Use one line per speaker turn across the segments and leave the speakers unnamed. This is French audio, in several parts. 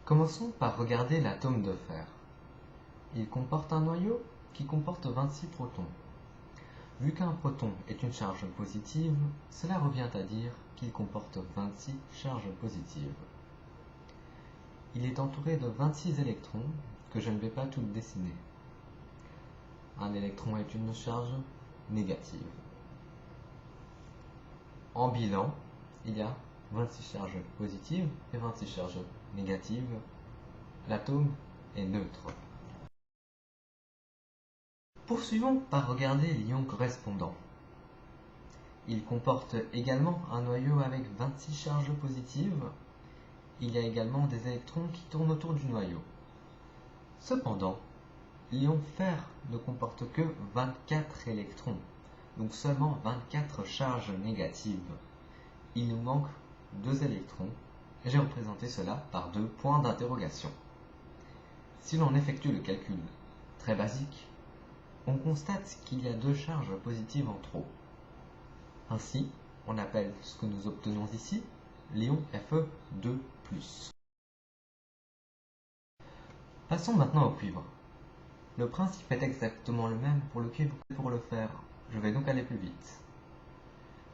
Commençons par regarder l'atome de fer. Il comporte un noyau qui comporte 26 protons. Vu qu'un proton est une charge positive, cela revient à dire qu'il comporte 26 charges positives. Il est entouré de 26 électrons que je ne vais pas toutes dessiner. Un électron est une charge négative. En bilan, il y a 26 charges positives et 26 charges négatives. L'atome est neutre. Poursuivons par regarder l'ion correspondant. Il comporte également un noyau avec 26 charges positives. Il y a également des électrons qui tournent autour du noyau. Cependant, l'ion fer ne comporte que 24 électrons, donc seulement 24 charges négatives. Il nous manque 2 électrons, et j'ai représenté cela par 2 points d'interrogation. Si l'on effectue le calcul très basique, on constate qu'il y a 2 charges positives en trop. Ainsi, on appelle ce que nous obtenons ici l'ion Fe2+. Passons maintenant au cuivre. Le principe est exactement le même pour le cuivre que pour le fer. Je vais donc aller plus vite.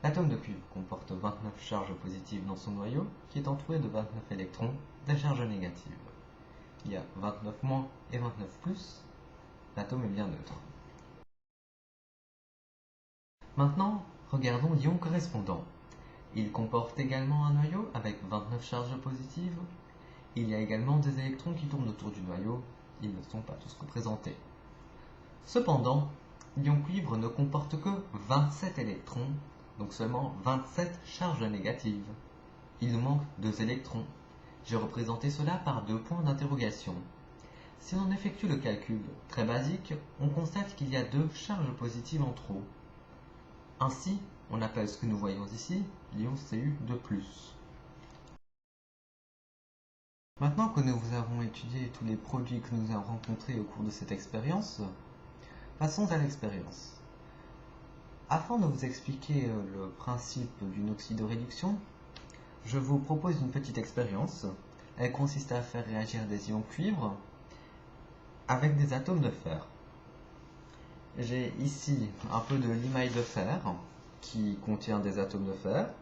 L'atome de cuivre comporte 29 charges positives dans son noyau, qui est entouré de 29 électrons, des charges négatives. Il y a 29 moins et 29 plus. L'atome est bien neutre. Maintenant, regardons l'ion correspondant. Il comporte également un noyau avec 29 charges positives. Il y a également des électrons qui tournent autour du noyau. Ils ne sont pas tous représentés. Cependant, l'ion cuivre ne comporte que 27 électrons, donc seulement 27 charges négatives. Il nous manque 2 électrons. J'ai représenté cela par 2 points d'interrogation. Si l'on effectue le calcul très basique, on constate qu'il y a 2 charges positives en trop. Ainsi, on appelle ce que nous voyons ici l'ion Cu2+. Maintenant que nous avons étudié tous les produits que nous avons rencontrés au cours de cette expérience, passons à l'expérience. Afin de vous expliquer le principe d'une oxydoréduction, je vous propose une petite expérience. Elle consiste à faire réagir des ions cuivre avec des atomes de fer. J'ai ici un peu de limaille de fer qui contient des atomes de fer.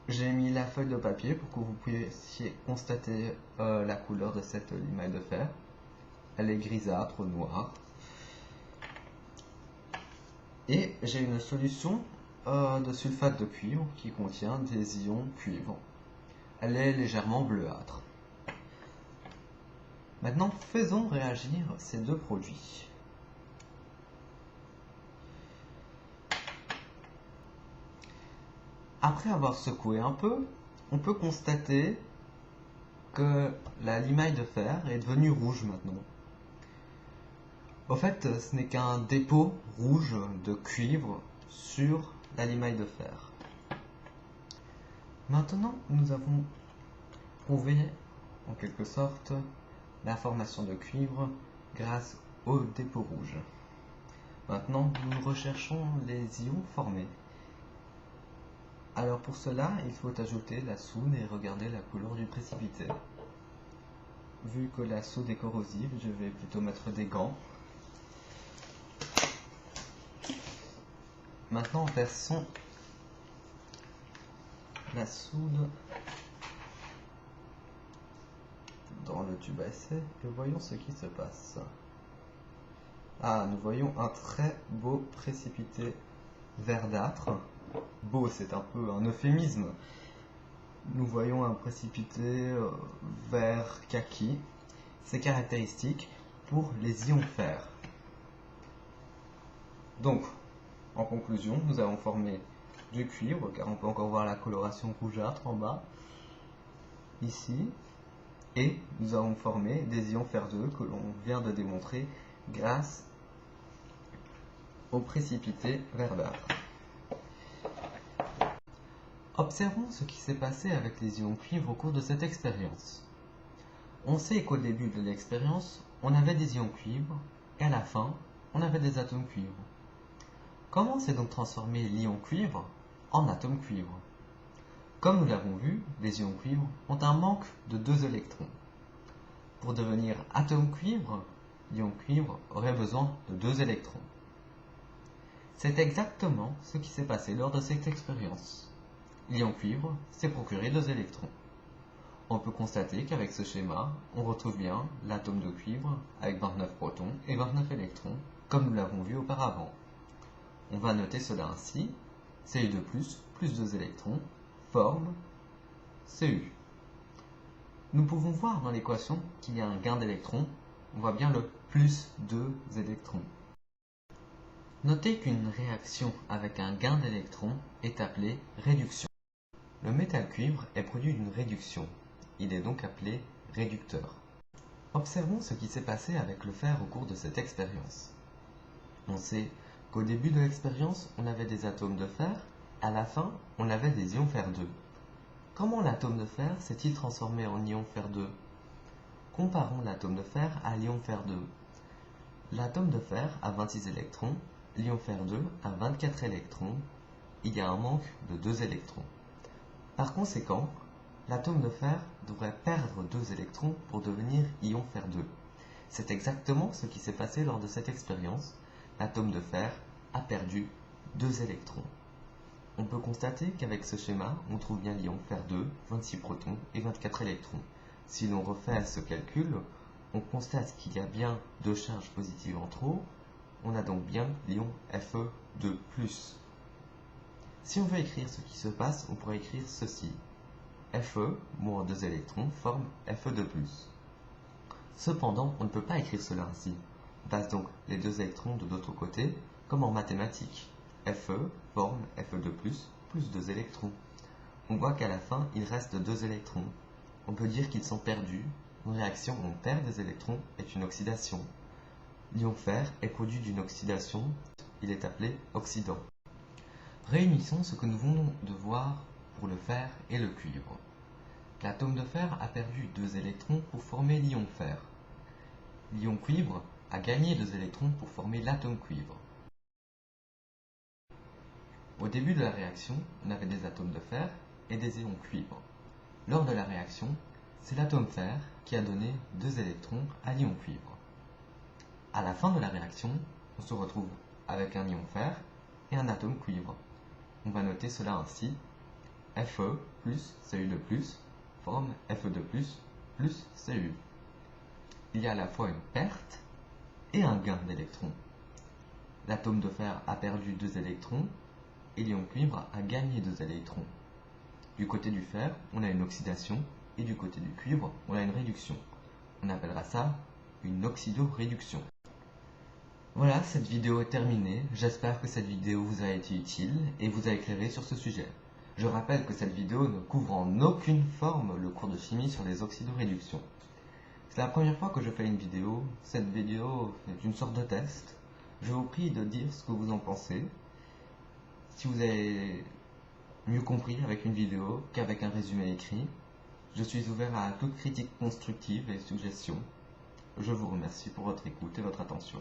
J'ai mis la feuille de papier pour que vous puissiez constater la couleur de cette limaille de fer. Elle est grisâtre, noire. Et j'ai une solution de sulfate de cuivre qui contient des ions cuivre. Elle est légèrement bleuâtre. Maintenant, faisons réagir ces deux produits. Après avoir secoué un peu, on peut constater que la limaille de fer est devenue rouge maintenant. Au fait, ce n'est qu'un dépôt rouge de cuivre sur la limaille de fer. Maintenant, nous avons prouvé, en quelque sorte, la formation de cuivre grâce au dépôt rouge. Maintenant, nous recherchons les ions formés. Alors pour cela, il faut ajouter la soude et regarder la couleur du précipité. Vu que la soude est corrosive, je vais plutôt mettre des gants. Maintenant, versons la soude dans le tube à essai et voyons ce qui se passe. Ah, nous voyons un très beau précipité verdâtre. Beau, c'est un peu un euphémisme. Nous voyons un précipité vert kaki. C'est caractéristique pour les ions fer. Donc, en conclusion, nous avons formé du cuivre, car on peut encore voir la coloration rougeâtre en bas, ici, et nous avons formé des ions fer2 que l'on vient de démontrer grâce au précipité verdâtre. Observons ce qui s'est passé avec les ions cuivre au cours de cette expérience. On sait qu'au début de l'expérience, on avait des ions cuivre, et à la fin, on avait des atomes cuivre. Comment s'est donc transformé l'ion cuivre en atome cuivre? Comme nous l'avons vu, les ions cuivre ont un manque de 2 électrons. Pour devenir atome cuivre, l'ion cuivre aurait besoin de 2 électrons. C'est exactement ce qui s'est passé lors de cette expérience. L'ion cuivre s'est procuré 2 électrons. On peut constater qu'avec ce schéma, on retrouve bien l'atome de cuivre avec 29 protons et 29 électrons, comme nous l'avons vu auparavant. On va noter cela ainsi, Cu2+, plus 2 électrons, forme Cu. Nous pouvons voir dans l'équation qu'il y a un gain d'électrons, on voit bien le plus 2 électrons. Notez qu'une réaction avec un gain d'électrons est appelée réduction. Le métal cuivre est produit d'une réduction, il est donc appelé réducteur. Observons ce qui s'est passé avec le fer au cours de cette expérience. On sait qu'au début de l'expérience, on avait des atomes de fer, à la fin, on avait des ions fer2. Comment l'atome de fer s'est-il transformé en ion fer2? Comparons l'atome de fer à l'ion fer2. L'atome de fer a 26 électrons, l'ion fer2 a 24 électrons, il y a un manque de 2 électrons. Par conséquent, l'atome de fer devrait perdre 2 électrons pour devenir ion fer2. C'est exactement ce qui s'est passé lors de cette expérience. L'atome de fer a perdu 2 électrons. On peut constater qu'avec ce schéma, on trouve bien l'ion fer2, 26 protons et 24 électrons. Si l'on refait ce calcul, on constate qu'il y a bien 2 charges positives en trop. On a donc bien l'ion Fe2+. Si on veut écrire ce qui se passe, on pourrait écrire ceci. Fe moins 2 électrons forme Fe2+. Cependant, on ne peut pas écrire cela ainsi. On passe donc les 2 électrons de l'autre côté, comme en mathématiques. Fe forme Fe2+, plus 2 électrons. On voit qu'à la fin, il reste 2 électrons. On peut dire qu'ils sont perdus. Une réaction où on perd des électrons est une oxydation. L'ion fer est produit d'une oxydation, il est appelé oxydant. Réunissons ce que nous venons de voir pour le fer et le cuivre. L'atome de fer a perdu 2 électrons pour former l'ion fer. L'ion cuivre a gagné 2 électrons pour former l'atome cuivre. Au début de la réaction, on avait des atomes de fer et des ions cuivre. Lors de la réaction, c'est l'atome fer qui a donné 2 électrons à l'ion cuivre. À la fin de la réaction, on se retrouve avec un ion fer et un atome cuivre. On va noter cela ainsi, Fe plus Cu2+, forme Fe2+, plus Cu. Il y a à la fois une perte et un gain d'électrons. L'atome de fer a perdu 2 électrons et l'ion cuivre a gagné 2 électrons. Du côté du fer, on a une oxydation et du côté du cuivre, on a une réduction. On appellera ça une oxydoréduction. Voilà, cette vidéo est terminée. J'espère que cette vidéo vous a été utile et vous a éclairé sur ce sujet. Je rappelle que cette vidéo ne couvre en aucune forme le cours de chimie sur les oxydoréductions. C'est la première fois que je fais une vidéo. Cette vidéo est une sorte de test. Je vous prie de dire ce que vous en pensez. Si vous avez mieux compris avec une vidéo qu'avec un résumé écrit, je suis ouvert à toute critique constructive et suggestion. Je vous remercie pour votre écoute et votre attention.